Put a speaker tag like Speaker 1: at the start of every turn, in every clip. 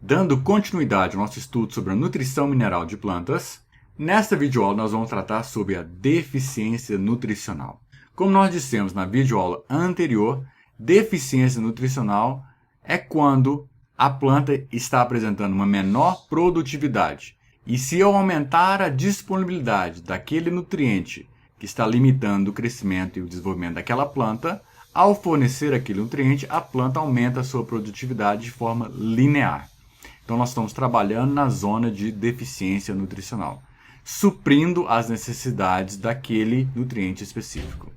Speaker 1: Dando continuidade ao nosso estudo sobre a nutrição mineral de plantas, nesta videoaula nós vamos tratar sobre a deficiência nutricional. Como nós dissemos na videoaula anterior, deficiência nutricional é quando a planta está apresentando uma menor produtividade. E se eu aumentar a disponibilidade daquele nutriente que está limitando o crescimento e o desenvolvimento daquela planta, ao fornecer aquele nutriente, a planta aumenta a sua produtividade de forma linear. Então, nós estamos trabalhando na zona de deficiência nutricional, suprindo as necessidades daquele nutriente específico.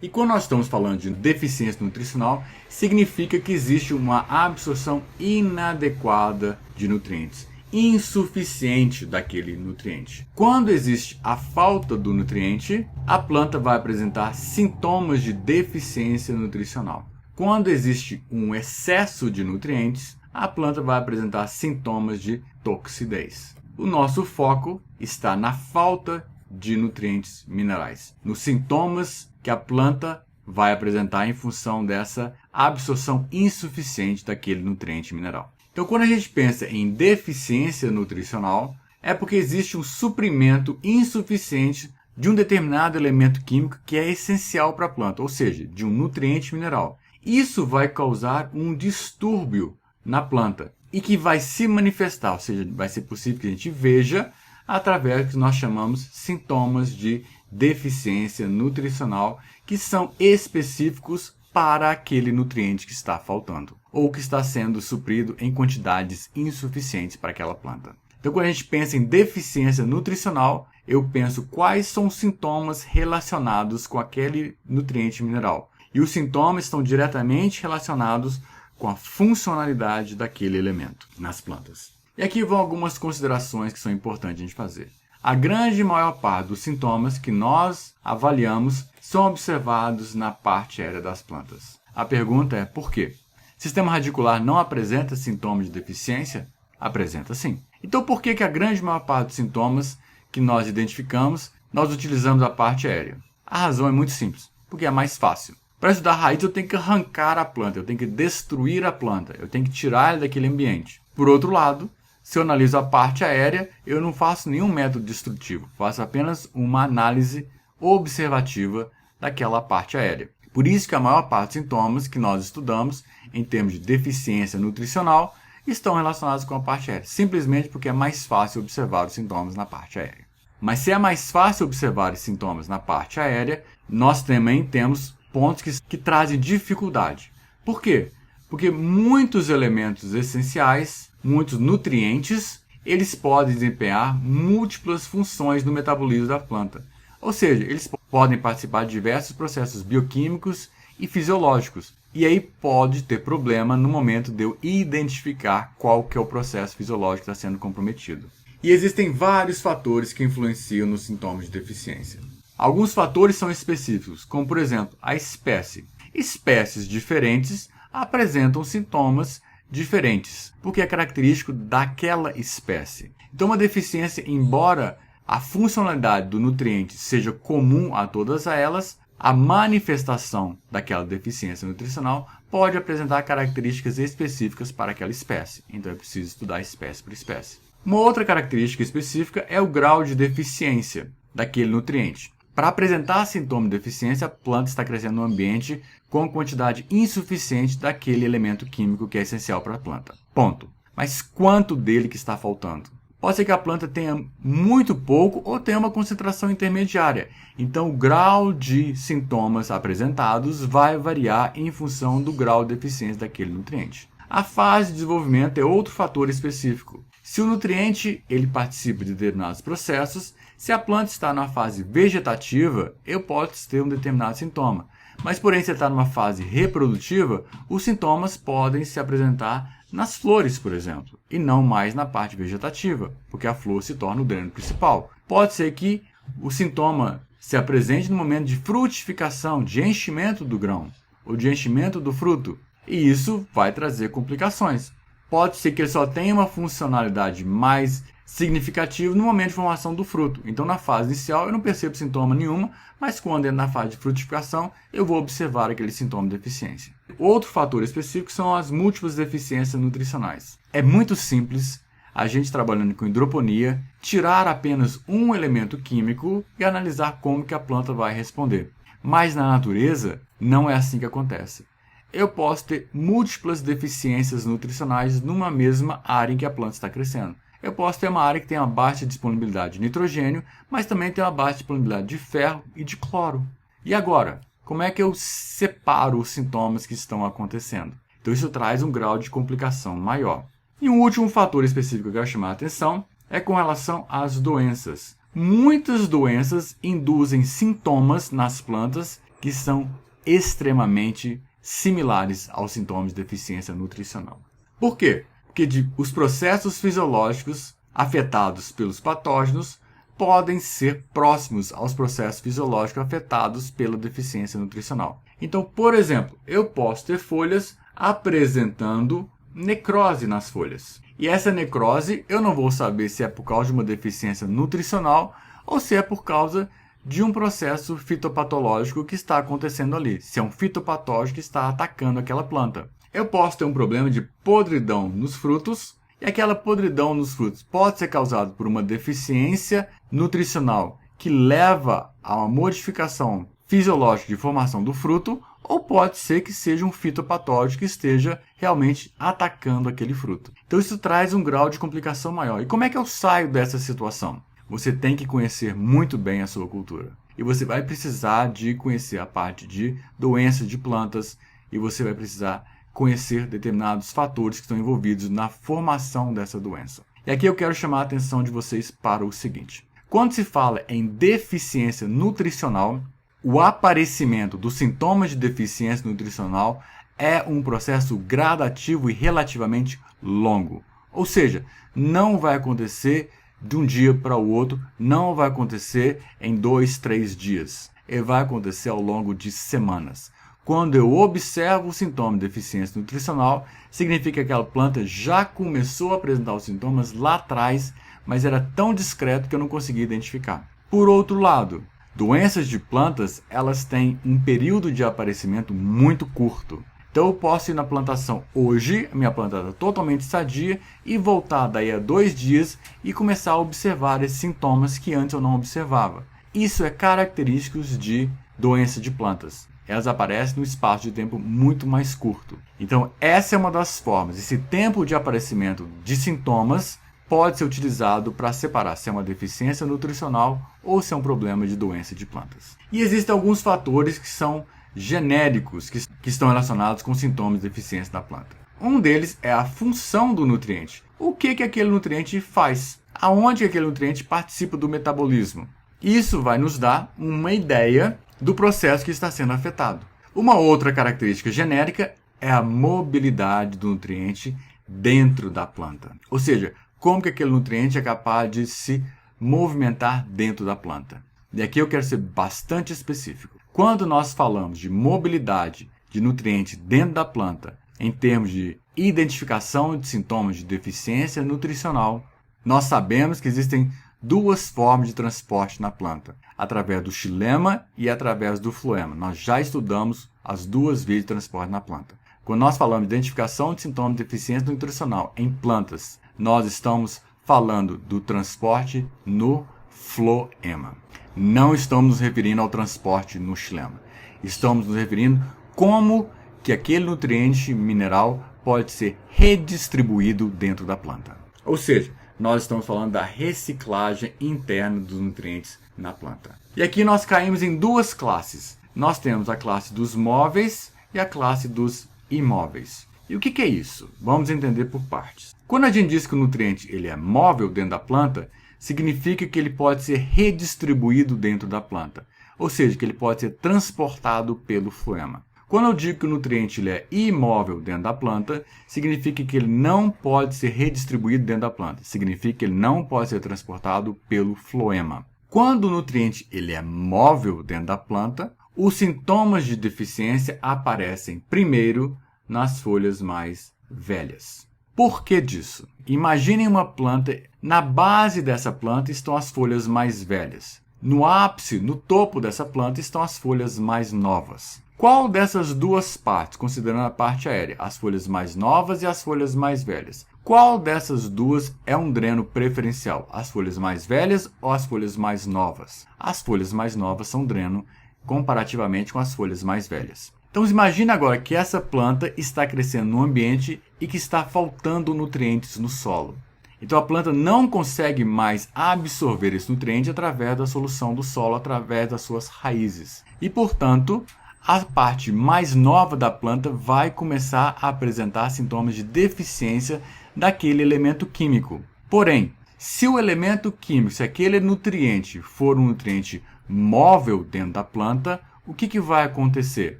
Speaker 1: E quando nós estamos falando de deficiência nutricional, significa que existe uma absorção inadequada de nutrientes, insuficiente daquele nutriente. Quando existe a falta do nutriente, a planta vai apresentar sintomas de deficiência nutricional. Quando existe um excesso de nutrientes, a planta vai apresentar sintomas de toxidez. O nosso foco está na falta de nutrientes minerais, nos sintomas que a planta vai apresentar em função dessa absorção insuficiente daquele nutriente mineral. Então, quando a gente pensa em deficiência nutricional, é porque existe um suprimento insuficiente de um determinado elemento químico que é essencial para a planta, ou seja, de um nutriente mineral. Isso vai causar um distúrbio na planta e que vai se manifestar, ou seja, vai ser possível que a gente veja através do que nós chamamos sintomas de deficiência nutricional, que são específicos para aquele nutriente que está faltando ou que está sendo suprido em quantidades insuficientes para aquela planta. Então, quando a gente pensa em deficiência nutricional, eu penso quais são os sintomas relacionados com aquele nutriente mineral. E os sintomas estão diretamente relacionados com a funcionalidade daquele elemento nas plantas. E aqui vão algumas considerações que são importantes a gente fazer. A grande maior parte dos sintomas que nós avaliamos são observados na parte aérea das plantas. A pergunta é por quê? Sistema radicular não apresenta sintomas de deficiência? Apresenta sim. Então por que a grande maior parte dos sintomas que nós identificamos, nós utilizamos a parte aérea? A razão é muito simples, porque é mais fácil. Para estudar raiz, eu tenho que arrancar a planta, eu tenho que destruir a planta, eu tenho que tirar ela daquele ambiente. Por outro lado, se eu analiso a parte aérea, eu não faço nenhum método destrutivo, faço apenas uma análise observativa daquela parte aérea. Por isso que a maior parte dos sintomas que nós estudamos, em termos de deficiência nutricional, estão relacionados com a parte aérea, simplesmente porque é mais fácil observar os sintomas na parte aérea. Mas se é mais fácil observar os sintomas na parte aérea, nós também temos pontos que trazem dificuldade. Por quê? Porque muitos elementos essenciais, muitos nutrientes, eles podem desempenhar múltiplas funções no metabolismo da planta. Ou seja, eles podem participar de diversos processos bioquímicos e fisiológicos. E aí pode ter problema no momento de eu identificar qual que é o processo fisiológico que está sendo comprometido. E existem vários fatores que influenciam nos sintomas de deficiência. Alguns fatores são específicos, como por exemplo, a espécie. Espécies diferentes apresentam sintomas diferentes, porque é característico daquela espécie. Então, uma deficiência, embora a funcionalidade do nutriente seja comum a todas elas, a manifestação daquela deficiência nutricional pode apresentar características específicas para aquela espécie. Então, é preciso estudar espécie por espécie. Uma outra característica específica é o grau de deficiência daquele nutriente. Para apresentar sintoma de deficiência, a planta está crescendo no ambiente com quantidade insuficiente daquele elemento químico que é essencial para a planta. Ponto. Mas quanto dele que está faltando? Pode ser que a planta tenha muito pouco ou tenha uma concentração intermediária. Então, o grau de sintomas apresentados vai variar em função do grau de deficiência daquele nutriente. A fase de desenvolvimento é outro fator específico. Se o nutriente ele participa de determinados processos, se a planta está numa fase vegetativa, eu posso ter um determinado sintoma. Mas, porém, se está numa fase reprodutiva, os sintomas podem se apresentar nas flores, por exemplo, e não mais na parte vegetativa, porque a flor se torna o dreno principal. Pode ser que o sintoma se apresente no momento de frutificação, de enchimento do grão, ou de enchimento do fruto, e isso vai trazer complicações. Pode ser que ele só tenha uma funcionalidade mais significativo no momento de formação do fruto. Então, na fase inicial, eu não percebo sintoma nenhuma, mas quando é na fase de frutificação, eu vou observar aquele sintoma de deficiência. Outro fator específico são as múltiplas deficiências nutricionais. É muito simples, a gente trabalhando com hidroponia, tirar apenas um elemento químico e analisar como que a planta vai responder. Mas na natureza, não é assim que acontece. Eu posso ter múltiplas deficiências nutricionais numa mesma área em que a planta está crescendo. Eu posso ter uma área que tem uma baixa disponibilidade de nitrogênio, mas também tem uma baixa disponibilidade de ferro e de cloro. E agora, como é que eu separo os sintomas que estão acontecendo? Então isso traz um grau de complicação maior. E um último fator específico que eu quero chamar a atenção é com relação às doenças. Muitas doenças induzem sintomas nas plantas que são extremamente similares aos sintomas de deficiência nutricional. Por quê? Porque os processos fisiológicos afetados pelos patógenos podem ser próximos aos processos fisiológicos afetados pela deficiência nutricional. Então, por exemplo, eu posso ter folhas apresentando necrose nas folhas. E essa necrose eu não vou saber se é por causa de uma deficiência nutricional ou se é por causa de um processo fitopatológico que está acontecendo ali, se é um fitopatógeno que está atacando aquela planta. Eu posso ter um problema de podridão nos frutos, e aquela podridão nos frutos pode ser causada por uma deficiência nutricional que leva a uma modificação fisiológica de formação do fruto, ou pode ser que seja um fitopatógeno que esteja realmente atacando aquele fruto. Então isso traz um grau de complicação maior. E como é que eu saio dessa situação? Você tem que conhecer muito bem a sua cultura. E você vai precisar de conhecer a parte de doenças de plantas, e você vai precisar conhecer determinados fatores que estão envolvidos na formação dessa doença. E aqui eu quero chamar a atenção de vocês para o seguinte. Quando se fala em deficiência nutricional, o aparecimento dos sintomas de deficiência nutricional é um processo gradativo e relativamente longo. Ou seja, não vai acontecer de um dia para o outro, não vai acontecer em 2, 3 dias. Ele vai acontecer ao longo de semanas. Quando eu observo o sintoma de deficiência nutricional, significa que aquela planta já começou a apresentar os sintomas lá atrás, mas era tão discreto que eu não conseguia identificar. Por outro lado, doenças de plantas, elas têm um período de aparecimento muito curto. Então eu posso ir na plantação hoje, a minha planta está totalmente sadia, e voltar daí a 2 dias e começar a observar esses sintomas que antes eu não observava. Isso é característico de doença de plantas. Elas aparecem num espaço de tempo muito mais curto. Então essa é uma das formas. Esse tempo de aparecimento de sintomas pode ser utilizado para separar se é uma deficiência nutricional ou se é um problema de doença de plantas. E existem alguns fatores que são genéricos que estão relacionados com sintomas de deficiência da planta. Um deles é a função do nutriente. O que aquele nutriente faz? Aonde aquele nutriente participa do metabolismo? Isso vai nos dar uma ideia do processo que está sendo afetado. Uma outra característica genérica é a mobilidade do nutriente dentro da planta. Ou seja, como que aquele nutriente é capaz de se movimentar dentro da planta. E aqui eu quero ser bastante específico. Quando nós falamos de mobilidade de nutrientes dentro da planta, em termos de identificação de sintomas de deficiência nutricional, nós sabemos que existem 2 formas de transporte na planta, através do xilema e através do floema. Nós já estudamos as 2 vias de transporte na planta. Quando nós falamos de identificação de sintomas de deficiência nutricional em plantas, nós estamos falando do transporte no floema. Não estamos nos referindo ao transporte no xilema. Estamos nos referindo como que aquele nutriente mineral pode ser redistribuído dentro da planta. Ou seja, nós estamos falando da reciclagem interna dos nutrientes na planta. E aqui nós caímos em 2 classes. Nós temos a classe dos móveis e a classe dos imóveis. E o que é isso? Vamos entender por partes. Quando a gente diz que o nutriente ele é móvel dentro da planta, significa que ele pode ser redistribuído dentro da planta. Ou seja, que ele pode ser transportado pelo floema. Quando eu digo que o nutriente ele é imóvel dentro da planta, significa que ele não pode ser redistribuído dentro da planta. Significa que ele não pode ser transportado pelo floema. Quando o nutriente ele é móvel dentro da planta, os sintomas de deficiência aparecem primeiro nas folhas mais velhas. Por que disso? Imaginem uma planta, na base dessa planta estão as folhas mais velhas. No ápice, no topo dessa planta, estão as folhas mais novas. Qual dessas duas partes, considerando a parte aérea, as folhas mais novas e as folhas mais velhas, qual dessas duas é um dreno preferencial? As folhas mais velhas ou as folhas mais novas? As folhas mais novas são dreno comparativamente com as folhas mais velhas. Então imagine agora que essa planta está crescendo num ambiente e que está faltando nutrientes no solo. Então a planta não consegue mais absorver esse nutriente através da solução do solo, através das suas raízes. E, portanto, a parte mais nova da planta vai começar a apresentar sintomas de deficiência daquele elemento químico. Porém, se o elemento químico, se aquele nutriente for um nutriente móvel dentro da planta, o que vai acontecer?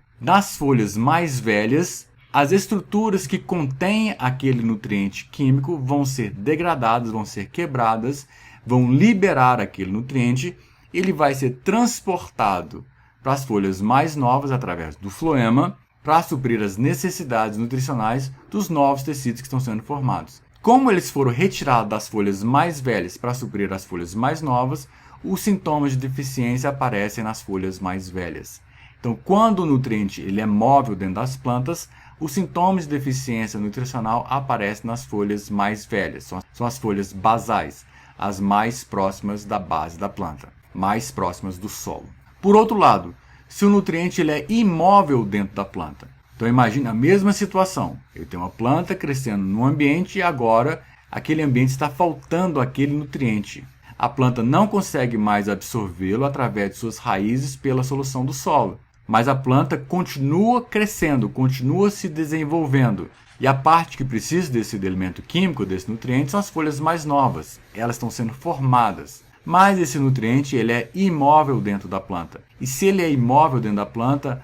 Speaker 1: Nas folhas mais velhas, as estruturas que contêm aquele nutriente químico vão ser degradadas, vão ser quebradas, vão liberar aquele nutriente, ele vai ser transportado para as folhas mais novas através do floema para suprir as necessidades nutricionais dos novos tecidos que estão sendo formados. Como eles foram retirados das folhas mais velhas para suprir as folhas mais novas, os sintomas de deficiência aparecem nas folhas mais velhas. Então, quando o nutriente ele é móvel dentro das plantas, os sintomas de deficiência nutricional aparecem nas folhas mais velhas. São as folhas basais, as mais próximas da base da planta, mais próximas do solo. Por outro lado, se o nutriente ele é imóvel dentro da planta, então imagine a mesma situação. Eu tenho uma planta crescendo num ambiente e agora aquele ambiente está faltando aquele nutriente. A planta não consegue mais absorvê-lo através de suas raízes pela solução do solo. Mas a planta continua crescendo, continua se desenvolvendo. E a parte que precisa desse elemento químico, desse nutriente, são as folhas mais novas. Elas estão sendo formadas. Mas esse nutriente ele é imóvel dentro da planta. E se ele é imóvel dentro da planta,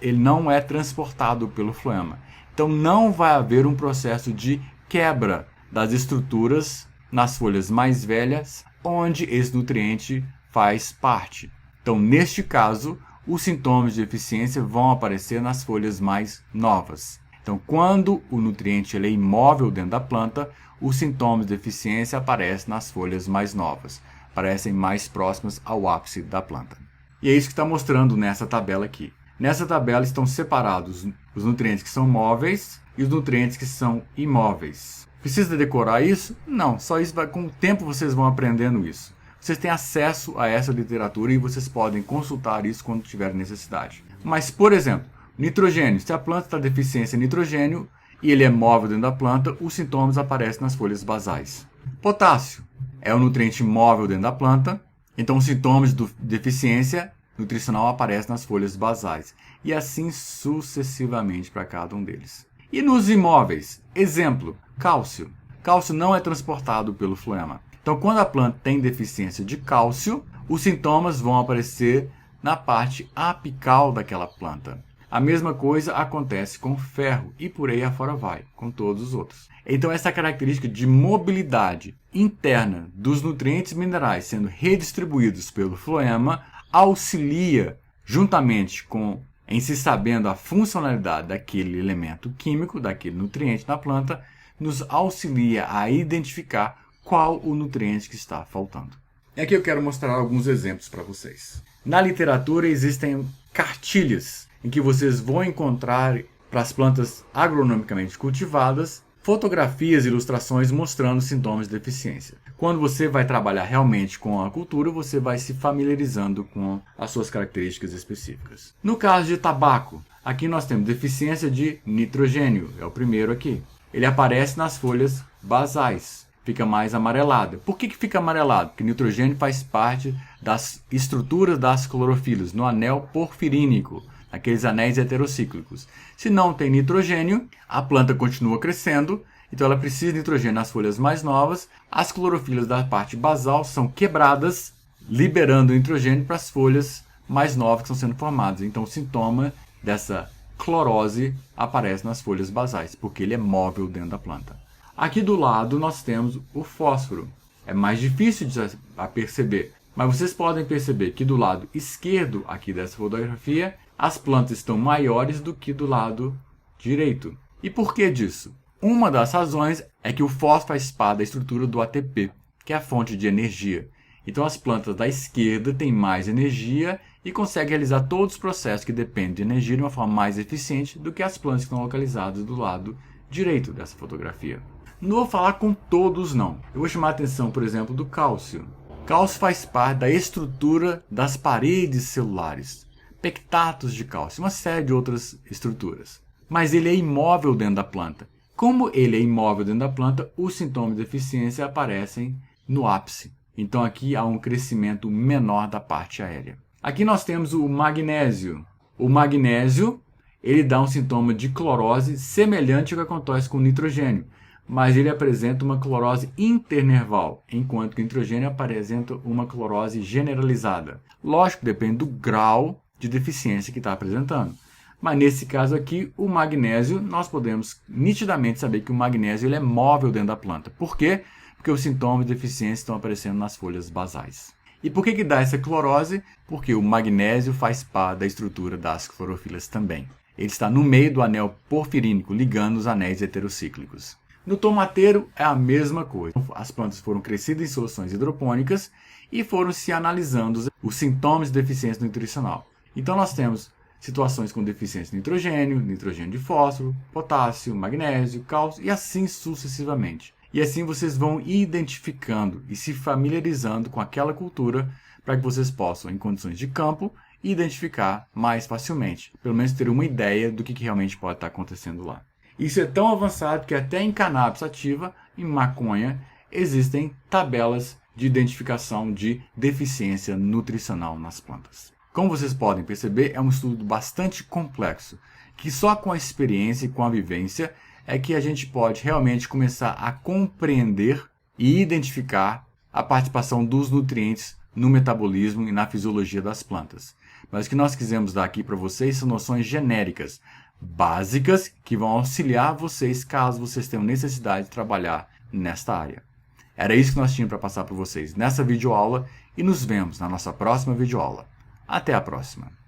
Speaker 1: ele não é transportado pelo floema. Então não vai haver um processo de quebra das estruturas nas folhas mais velhas, onde esse nutriente faz parte. Então, neste caso, os sintomas de deficiência vão aparecer nas folhas mais novas. Então, quando o nutriente ele é imóvel dentro da planta, os sintomas de deficiência aparecem nas folhas mais novas, aparecem mais próximas ao ápice da planta. E é isso que está mostrando nessa tabela aqui. Nessa tabela estão separados os nutrientes que são móveis e os nutrientes que são imóveis. Precisa decorar isso? Não, só isso com o tempo vocês vão aprendendo isso. Vocês têm acesso a essa literatura e vocês podem consultar isso quando tiver necessidade. Mas, por exemplo, nitrogênio. Se a planta está deficiência em nitrogênio e ele é móvel dentro da planta, os sintomas aparecem nas folhas basais. Potássio é um nutriente móvel dentro da planta, então os sintomas de deficiência nutricional aparecem nas folhas basais. E assim sucessivamente para cada um deles. E nos imóveis? Exemplo, cálcio. Cálcio não é transportado pelo floema. Então, quando a planta tem deficiência de cálcio, os sintomas vão aparecer na parte apical daquela planta. A mesma coisa acontece com ferro e por aí afora vai, com todos os outros. Então, essa característica de mobilidade interna dos nutrientes minerais sendo redistribuídos pelo floema auxilia, juntamente com em se sabendo a funcionalidade daquele elemento químico, daquele nutriente na planta, nos auxilia a identificar qual o nutriente que está faltando. E aqui eu quero mostrar alguns exemplos para vocês. Na literatura existem cartilhas em que vocês vão encontrar para as plantas agronomicamente cultivadas fotografias e ilustrações mostrando sintomas de deficiência. Quando você vai trabalhar realmente com a cultura, você vai se familiarizando com as suas características específicas. No caso de tabaco, aqui nós temos deficiência de nitrogênio, é o primeiro aqui. Ele aparece nas folhas basais. Fica mais amarelada. Por que fica amarelado? Porque nitrogênio faz parte das estruturas das clorofilas, no anel porfirínico, aqueles anéis heterocíclicos. Se não tem nitrogênio, a planta continua crescendo, então ela precisa de nitrogênio nas folhas mais novas. As clorofilas da parte basal são quebradas, liberando nitrogênio para as folhas mais novas que estão sendo formadas. Então o sintoma dessa clorose aparece nas folhas basais, porque ele é móvel dentro da planta. Aqui do lado nós temos o fósforo. É mais difícil de perceber, mas vocês podem perceber que do lado esquerdo aqui dessa fotografia, as plantas estão maiores do que do lado direito. E por que disso? Uma das razões é que o fósforo faz parte da estrutura do ATP, que é a fonte de energia. Então as plantas da esquerda têm mais energia e conseguem realizar todos os processos que dependem de energia de uma forma mais eficiente do que as plantas que estão localizadas do lado direito dessa fotografia. Não vou falar com todos não. Eu vou chamar a atenção, por exemplo, do cálcio. Cálcio faz parte da estrutura das paredes celulares, pectatos de cálcio, uma série de outras estruturas. Mas ele é imóvel dentro da planta. Como ele é imóvel dentro da planta, os sintomas de deficiência aparecem no ápice. Então aqui há um crescimento menor da parte aérea. Aqui nós temos o magnésio. O magnésio ele dá um sintoma de clorose semelhante ao que acontece com o nitrogênio, mas ele apresenta uma clorose internerval, enquanto que o nitrogênio apresenta uma clorose generalizada. Lógico, depende do grau de deficiência que está apresentando. Mas nesse caso aqui, o magnésio, nós podemos nitidamente saber que o magnésio ele é móvel dentro da planta. Por quê? Porque os sintomas de deficiência estão aparecendo nas folhas basais. E por que dá essa clorose? Porque o magnésio faz parte da estrutura das clorofilas também. Ele está no meio do anel porfirínico, ligando os anéis heterocíclicos. No tomateiro é a mesma coisa. As plantas foram crescidas em soluções hidropônicas e foram se analisando os sintomas de deficiência nutricional. Então nós temos situações com deficiência de nitrogênio, nitrogênio de fósforo, potássio, magnésio, cálcio e assim sucessivamente. E assim vocês vão identificando e se familiarizando com aquela cultura para que vocês possam, em condições de campo, identificar mais facilmente. Pelo menos ter uma ideia do que realmente pode estar acontecendo lá. Isso é tão avançado que até em cannabis sativa, em maconha, existem tabelas de identificação de deficiência nutricional nas plantas. Como vocês podem perceber, é um estudo bastante complexo, que só com a experiência e com a vivência é que a gente pode realmente começar a compreender e identificar a participação dos nutrientes no metabolismo e na fisiologia das plantas. Mas o que nós quisemos dar aqui para vocês são noções genéricas, básicas, que vão auxiliar vocês caso vocês tenham necessidade de trabalhar nesta área. Era isso que nós tínhamos para passar para vocês nessa videoaula e nos vemos na nossa próxima videoaula. Até a próxima!